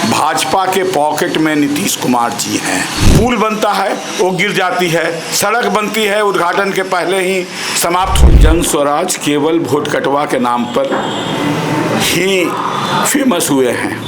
भाजपा के पॉकेट में नीतीश कुमार जी हैं। पुल बनता है वो गिर जाती है, सड़क बनती है उद्घाटन के पहले ही समाप्त हो। जन स्वराज केवल वोट कटवा के नाम पर ही फेमस हुए हैं।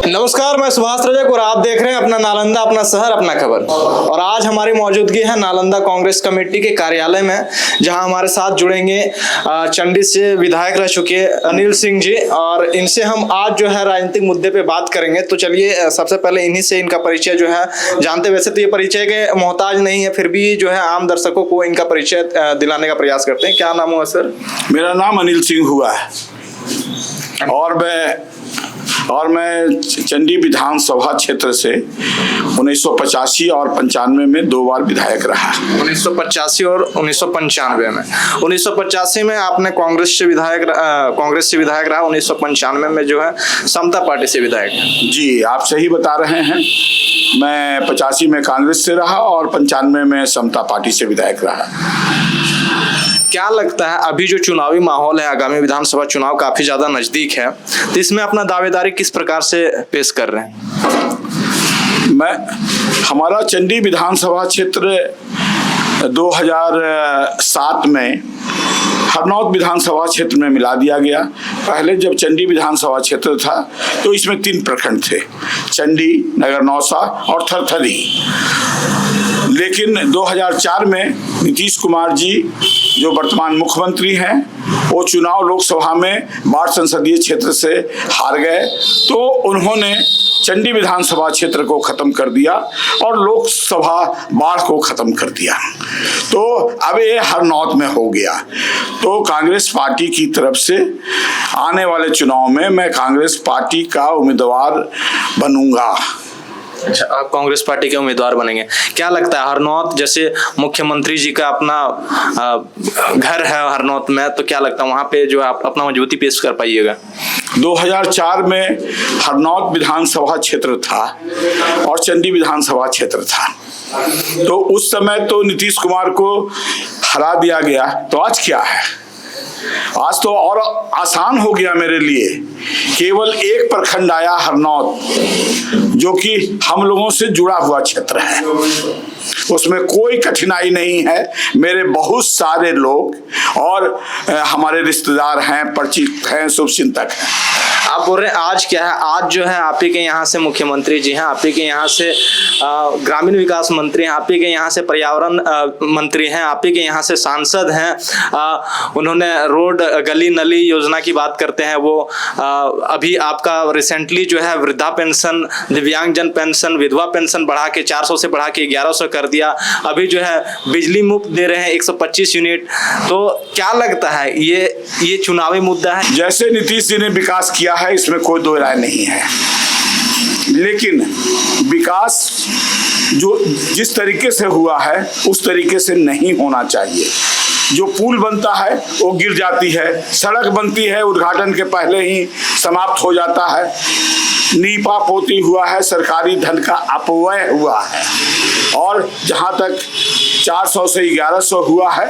नमस्कार, मैं सुभाष रजक और आप देख रहे हैं अपना नालंदा, अपना शहर, अपना खबर। और आज हमारी मौजूदगी है नालंदा कांग्रेस कमेटी के कार्यालय में, जहां हमारे साथ जुड़ेंगे चंडी से विधायक रह चुके अनिल सिंह जी, और इनसे हम आज जो है राजनीतिक मुद्दे पे बात करेंगे। तो चलिए सबसे पहले इन्हीं से इनका परिचय जो है जानते। वैसे तो ये परिचय के मोहताज नहीं है, फिर भी जो है आम दर्शकों को इनका परिचय दिलाने का प्रयास करते हैं। क्या नाम हुआ सर? मेरा नाम अनिल सिंह हुआ है और मैं चंडी विधानसभा क्षेत्र से 1985 और 95 में 2 बार विधायक रहा। 1985 और 1995 में। 1985 में आपने कांग्रेस से विधायक रहा, 1995 में जो है समता पार्टी से विधायक। जी, आप सही बता रहे हैं। मैं 85 में कांग्रेस से रहा और 95 में समता पार्टी से विधायक रहा। क्या लगता है अभी जो चुनावी माहौल है, आगामी विधानसभा चुनाव काफी ज्यादा नजदीक है, तो इसमें अपना दावेदारी किस प्रकार से पेश कर रहे हैं? हमारा चंडी विधानसभा क्षेत्र 2007 में हरनौत विधानसभा क्षेत्र में मिला दिया गया। पहले जब चंडी विधानसभा क्षेत्र था तो इसमें 3 प्रखंड थे, चंडी, नगरनौसा और थरथरी। लेकिन 2004 में नीतीश कुमार जी जो वर्तमान मुख्यमंत्री हैं, वो चुनाव लोकसभा में बाढ़ संसदीय क्षेत्र से हार गए, तो उन्होंने चंडी विधानसभा क्षेत्र को खत्म कर दिया और लोकसभा बाढ़ को खत्म कर दिया। तो अब ये हरनौत में हो गया। तो कांग्रेस पार्टी की तरफ से आने वाले चुनाव में मैं कांग्रेस पार्टी का उम्मीदवार बनूंगा। अच्छा, आप कांग्रेस पार्टी के उम्मीदवार बनेंगे। क्या लगता है हरनौत, जैसे मुख्यमंत्री जी का अपना घर है हरनौत में, तो क्या लगता है वहां पे जो आप अपना मजबूती पेश कर पाइएगा? 2004 में हरनौत विधानसभा क्षेत्र था और चंडी विधानसभा क्षेत्र था, तो उस समय तो नीतीश कुमार को हरा दिया गया। तो आज क्या है? आज तो और आसान हो गया मेरे लिए। केवल एक प्रखंड आया हरनौत, जो कि हम लोगों से जुड़ा हुआ क्षेत्र है, उसमें कोई कठिनाई नहीं है। मेरे बहुत सारे लोग और हमारे रिश्तेदार हैं, परिचित हैं, शुभचिंतक हैं। आप बोल रहे हैं आज क्या है? आज जो है आप ही के यहाँ से मुख्यमंत्री जी हैं, आप ही के यहाँ से ग्रामीण विकास मंत्री हैं, आप ही के यहाँ से पर्यावरण मंत्री हैं, आप ही के यहाँ से सांसद हैं। उन्होंने रोड, गली नली योजना की बात करते हैं। वो अभी आपका रिसेंटली जो है वृद्धा पेंशन, दिव्यांगजन पेंशन, विधवा पेंशन बढ़ा के 400 से बढ़ा के 1100 कर दिया। अभी जो है बिजली मुफ्त दे रहे हैं 125 यूनिट। तो क्या लगता है ये चुनावी मुद्दा है? जैसे नीतीश जी ने विकास किया है, इसमें कोई दो राय नहीं है, लेकिन विकास जो जिस तरीके से हुआ है उस तरीके से नहीं होना चाहिए। जो पुल बनता है वो गिर जाती है, सड़क बनती है उद्घाटन के पहले ही समाप्त हो जाता है, नीपा पोती हुआ है, सरकारी धन का अपव्यय हुआ है, और जहाँ तक 400 से 1100 हुआ है,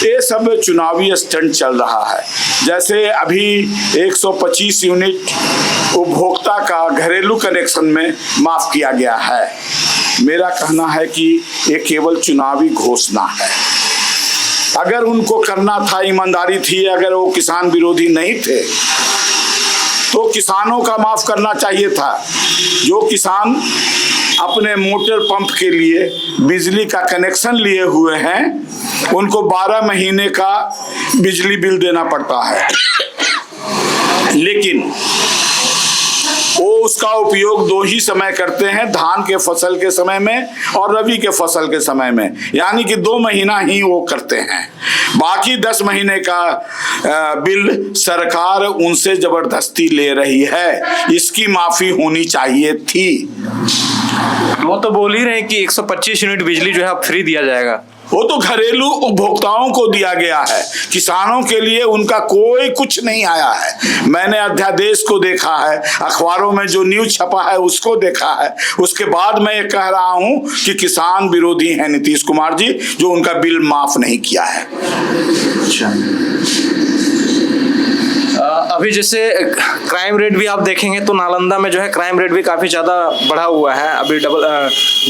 ये सब चुनावी स्टंट चल रहा है। जैसे अभी 125 यूनिट उपभोक्ता का घरेलू कनेक्शन में माफ किया गया है। मेरा कहना है कि ये केवल चुनावी घोषणा है। अगर उनको करना था, ईमानदारी थी, अगर वो किसान विरोधी नहीं थे, तो किसानों का माफ करना चाहिए था। जो किसान अपने मोटर पंप के लिए बिजली का कनेक्शन लिए हुए हैं, उनको 12 महीने का बिजली बिल देना पड़ता है, लेकिन वो उसका उपयोग 2 ही समय करते हैं, धान के फसल के समय में और रबी के फसल के समय में, यानी कि 2 महीना ही वो करते हैं। बाकी 10 महीने का बिल सरकार उनसे जबरदस्ती ले रही है। इसकी माफी होनी चाहिए थी। वो तो बोल ही रहे हैं कि 125 यूनिट बिजली जो है फ्री दिया जाएगा। वो तो घरेलू उपभोक्ताओं को दिया गया है, किसानों के लिए उनका कोई कुछ नहीं आया है। मैंने अध्यादेश को देखा है, अखबारों में जो न्यूज छपा है उसको देखा है। उसके बाद मैं ये कह रहा हूं कि किसान विरोधी हैं नीतीश कुमार जी, जो उनका बिल माफ नहीं किया है। अच्छा, अभी जैसे क्राइम रेट भी आप देखेंगे तो नालंदा में जो है क्राइम रेट भी काफ़ी ज़्यादा बढ़ा हुआ है। अभी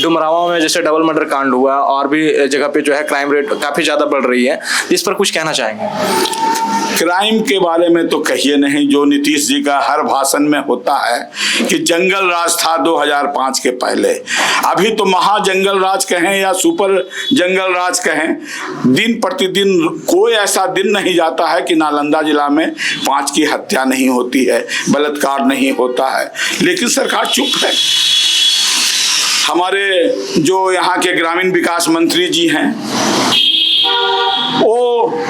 डुमरांव में जैसे डबल मर्डर कांड हुआ और भी जगह पे जो है क्राइम रेट काफ़ी ज़्यादा बढ़ रही है। इस पर कुछ कहना चाहेंगे? क्राइम के बारे में तो कहिए नहीं, जो नीतीश जी का हर भाषण में होता है कि जंगल राज था 2005 के पहले। अभी तो महाजंगल राज कहें या सुपर जंगल राज कहें, दिन प्रतिदिन कोई ऐसा दिन नहीं जाता है कि नालंदा जिला में 5 की हत्या नहीं होती है, बलात्कार नहीं होता है, लेकिन सरकार चुप है। हमारे जो यहाँ के ग्रामीण विकास मंत्री जी हैं, वो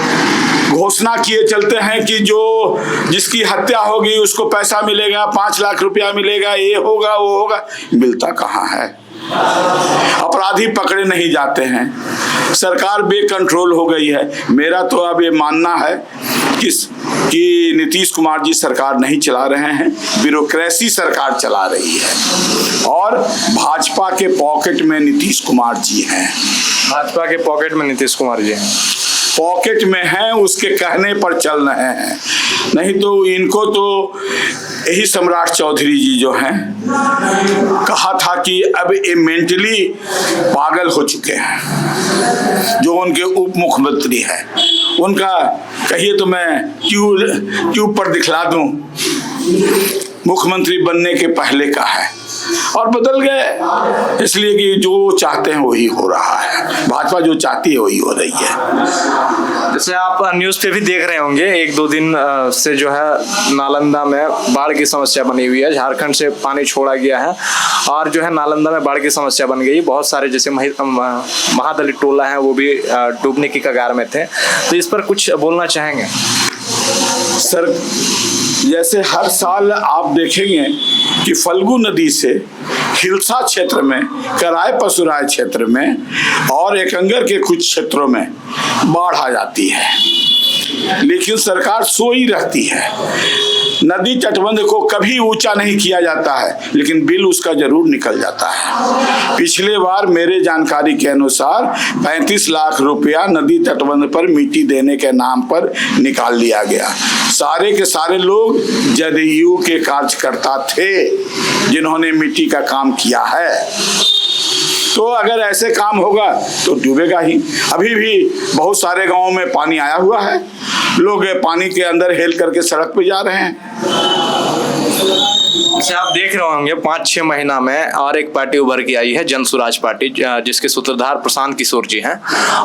घोषणा किए चलते हैं कि जो जिसकी हत्या होगी उसको पैसा मिलेगा, 5 लाख रुपया मिलेगा, ये होगा वो होगा। मिलता कहाँ है? अपराधी पकड़े नहीं जाते हैं, सरकार बेकंट्रोल हो गई है। मेरा तो अब ये मानना है कि नीतीश कुमार जी सरकार नहीं चला रहे हैं, ब्यूरोक्रेसी सरकार चला रही है और भाजपा के पॉकेट में नीतीश कुमार जी हैं। भाजपा के पॉकेट में नीतीश कुमार जी हैं, पॉकेट में हैं, उसके कहने पर चल रहे हैं। नहीं तो इनको तो यही सम्राट चौधरी जी जो हैं कहा था कि अब ये मेंटली पागल हो चुके हैं। जो उनके उप मुख्यमंत्री हैं, उनका कहिए तो मैं ट्यूब पर दिखला दूं, मुख्यमंत्री बनने के पहले का है और बदल गए, इसलिए कि जो चाहते हैं वही हो रहा है। भाजपा जो चाहती है वही हो रही है। जैसे आप न्यूज़ पे भी देख रहे होंगे, 1-2 दिन से जो है नालंदा में बाढ़ की समस्या बनी हुई है। झारखंड से पानी छोड़ा गया है और जो है नालंदा में बाढ़ की समस्या बन गई। बहुत सारे जैसे महादलित टोला है वो भी डूबने की कगार में थे। तो इस पर कुछ बोलना चाहेंगे? सर, जैसे हर साल आप देखेंगे कि फल्गु नदी से हिलसा क्षेत्र में, कराय पसुराय क्षेत्र में और एकंगर के कुछ क्षेत्रों में बाढ़ आ जाती है, लेकिन सरकार सोई रहती है। नदी तटबंध को कभी ऊंचा नहीं किया जाता है, लेकिन बिल उसका जरूर निकल जाता है। पिछले बार मेरे जानकारी के अनुसार 35 लाख रुपया नदी तटबंध पर मिट्टी देने के नाम पर निकाल लिया गया। सारे के सारे लोग जदयू के कार्यकर्ता थे जिन्होंने मिट्टी का काम किया है। तो अगर ऐसे काम होगा तो डूबेगा ही। अभी भी बहुत सारे गांवों में पानी आया हुआ है, लोग पानी के अंदर हेल करके सड़क पे जा रहे हैं। जैसे आप देख रहे होंगे 5-6 महीना में और एक पार्टी उभर के आई है, जन स्वराज पार्टी, जिसके सूत्रधार प्रशांत किशोर जी हैं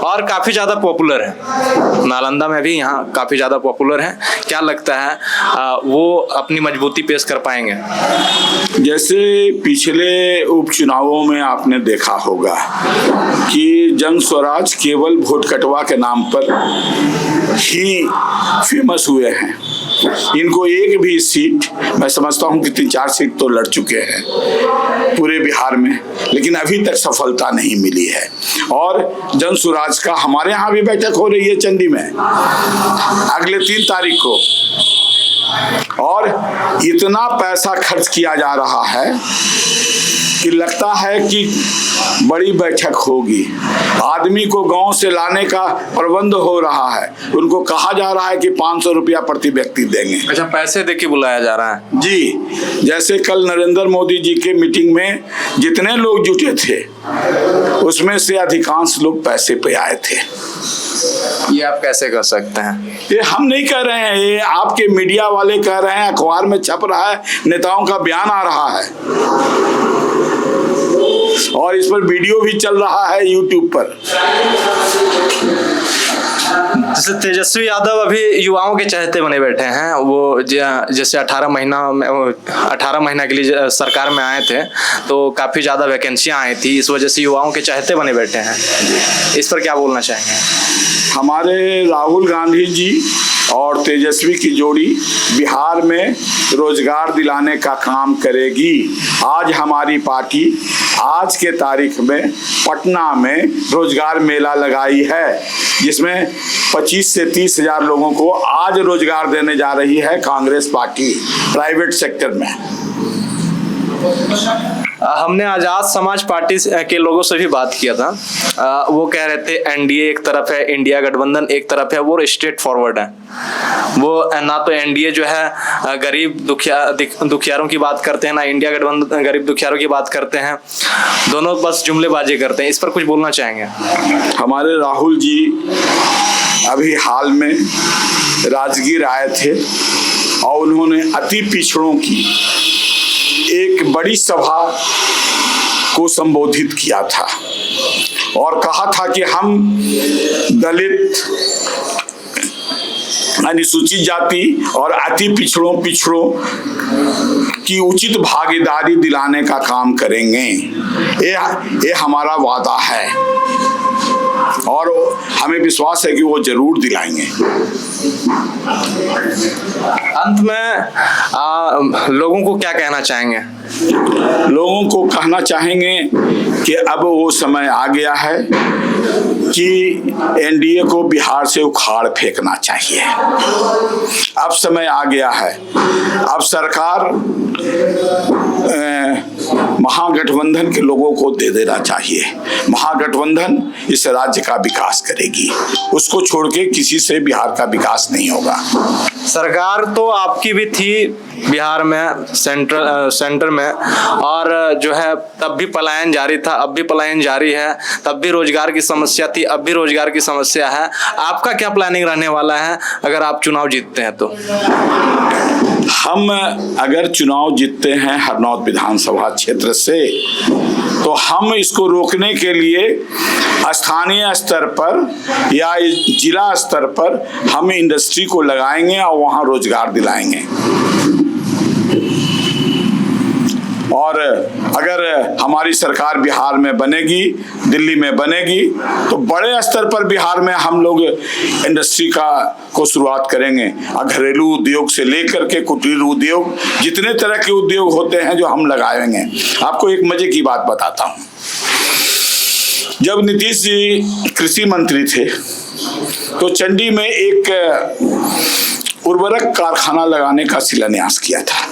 और काफी ज्यादा पॉपुलर है। नालंदा में भी यहाँ काफी ज्यादा पॉपुलर है। क्या लगता है वो अपनी मजबूती पेश कर पाएंगे? जैसे पिछले उपचुनावों में आपने देखा होगा कि जन स्वराज केवल वोट कटवा के नाम पर ही फेमस हुए हैं। इनको एक भी सीट, मैं समझता हूं कि 3-4 सीट तो लड़ चुके हैं पूरे बिहार में, लेकिन अभी तक सफलता नहीं मिली है। और जन स्वराज का हमारे यहाँ भी बैठक हो रही है चंडी में अगले 3 तारीख को, और इतना पैसा खर्च किया जा रहा है कि लगता है कि बड़ी बैठक होगी। आदमी को गांव से लाने का प्रबंध हो रहा है, उनको कहा जा रहा है कि 500 रुपया प्रति व्यक्ति देंगे। अच्छा, पैसे देके बुलाया जा रहा है जी। जैसे कल नरेंद्र मोदी जी के मीटिंग में जितने लोग जुटे थे उसमें से अधिकांश लोग पैसे पे आए थे। ये आप कैसे कर सकते हैं? ये हम नहीं कह रहे हैं, ये आपके मीडिया वाले कह रहे हैं, अखबार में छप रहा है, नेताओं का बयान आ रहा है और इस पर वीडियो भी चल रहा है यूट्यूब पर। जैसे तेजस्वी यादव अभी युवाओं के चहेते बने बैठे हैं। वो जैसे 18 महीना के लिए सरकार में आए थे तो काफ़ी ज़्यादा वैकेंसियाँ आई थी, इस वजह से युवाओं के चहेते बने बैठे हैं। इस पर क्या बोलना चाहेंगे? हमारे राहुल गांधी जी और तेजस्वी की जोड़ी बिहार में रोजगार दिलाने का काम करेगी। आज हमारी पार्टी आज के तारीख में पटना में रोजगार मेला लगाई है, जिसमें 25 से 30 हजार लोगों को आज रोजगार देने जा रही है कांग्रेस पार्टी प्राइवेट सेक्टर में। हमने आजाद समाज पार्टी के लोगों से भी बात किया था। वो कह रहे थे एनडीए एक तरफ है, इंडिया गठबंधन एक तरफ है, वो स्ट्रेट फॉरवर्ड है। वो ना तो एनडीए जो है गरीब दुखियारों की बात करते हैं, ना इंडिया गठबंधन गरीब दुखियारों की बात करते हैं, दोनों बस जुमलेबाजी करते हैं। इस पर कुछ बोलना चाहेंगे? हमारे राहुल जी अभी हाल में राजगीर आए थे और उन्होंने अति पिछड़ों की एक बड़ी सभा को संबोधित किया था और कहा था कि हम दलित, अनुसूचित जाति और अति पिछड़ों की उचित भागीदारी दिलाने का काम करेंगे। ये हमारा वादा है और हमें विश्वास है कि वो जरूर दिलाएंगे। अंत में लोगों को क्या कहना चाहेंगे? लोगों को कहना चाहेंगे कि अब वो समय आ गया है कि एनडीए को बिहार से उखाड़ फेंकना चाहिए। अब समय आ गया है। अब सरकार महागठबंधन के लोगों को दे देना चाहिए। महागठबंधन इस राज्य का विकास करेगी, उसको छोड़ के किसी से बिहार का विकास नहीं होगा। सरकार तो आपकी भी थी बिहार में, सेंटर में, और जो है तब भी पलायन जारी था, अब भी पलायन जारी है। तब भी रोजगार की समस्या थी, अब भी रोजगार की समस्या है। आपका क्या प्लानिंग रहने वाला है अगर आप चुनाव जीतते हैं तो? हम अगर चुनाव जीतते हैं हरनौत विधानसभा क्षेत्र से, तो हम इसको रोकने के लिए स्थानीय स्तर पर या जिला स्तर पर हम इंडस्ट्री को लगाएंगे और वहां रोजगार दिलाएंगे। और अगर हमारी सरकार बिहार में बनेगी, दिल्ली में बनेगी, तो बड़े स्तर पर बिहार में हम लोग इंडस्ट्री को शुरुआत करेंगे। घरेलू उद्योग से लेकर के कुटीर उद्योग, जितने तरह के उद्योग होते हैं जो हम लगाएंगे। आपको एक मजे की बात बताता हूँ। जब नीतीश जी कृषि मंत्री थे तो चंडी में एक उर्वरक कारखाना लगाने का शिलान्यास किया था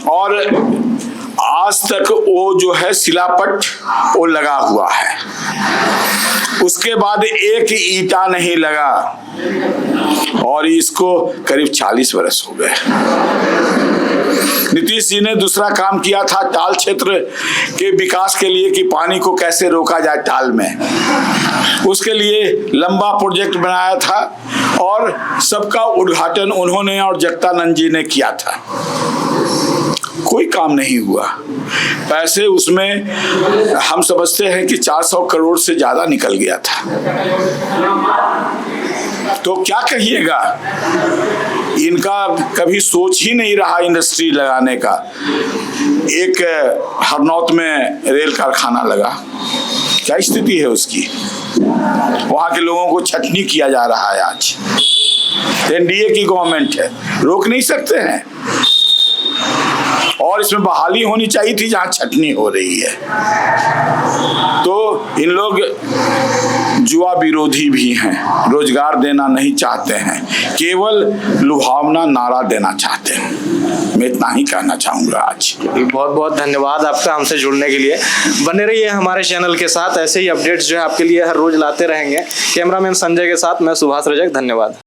और आज तक वो जो है शिलापट वो लगा हुआ है। उसके बाद एक ईंटा नहीं लगा और इसको करीब 40 वर्ष हो गए। नीतीश जी ने दूसरा काम किया था टाल क्षेत्र के विकास के लिए कि पानी को कैसे रोका जाए टाल में। उसके लिए लंबा प्रोजेक्ट बनाया था और सबका उद्घाटन उन्होंने और जगदानंद जी ने किया था। कोई काम नहीं हुआ। पैसे उसमें हम समझते हैं कि 400 करोड़ से ज्यादा निकल गया था। तो क्या कहिएगा, इनका कभी सोच ही नहीं रहा इंडस्ट्री लगाने का। एक हरनौत में रेल कारखाना लगा, क्या स्थिति है उसकी? वहां के लोगों को छटनी किया जा रहा है। आज एनडीए की गवर्नमेंट है, रोक नहीं सकते हैं। और इसमें बहाली होनी चाहिए थी जहां छटनी हो रही है। तो इन लोग जुआ विरोधी भी हैं, रोजगार देना नहीं चाहते हैं, केवल लुभावना नारा देना चाहते हैं। मैं इतना ही कहना चाहूंगा आज। बहुत बहुत धन्यवाद आपका हमसे जुड़ने के लिए। बने रहिए हमारे चैनल के साथ, ऐसे ही अपडेट्स जो है आपके लिए हर रोज लाते रहेंगे। कैमरामैन संजय के साथ मैं सुभाष रजक, धन्यवाद।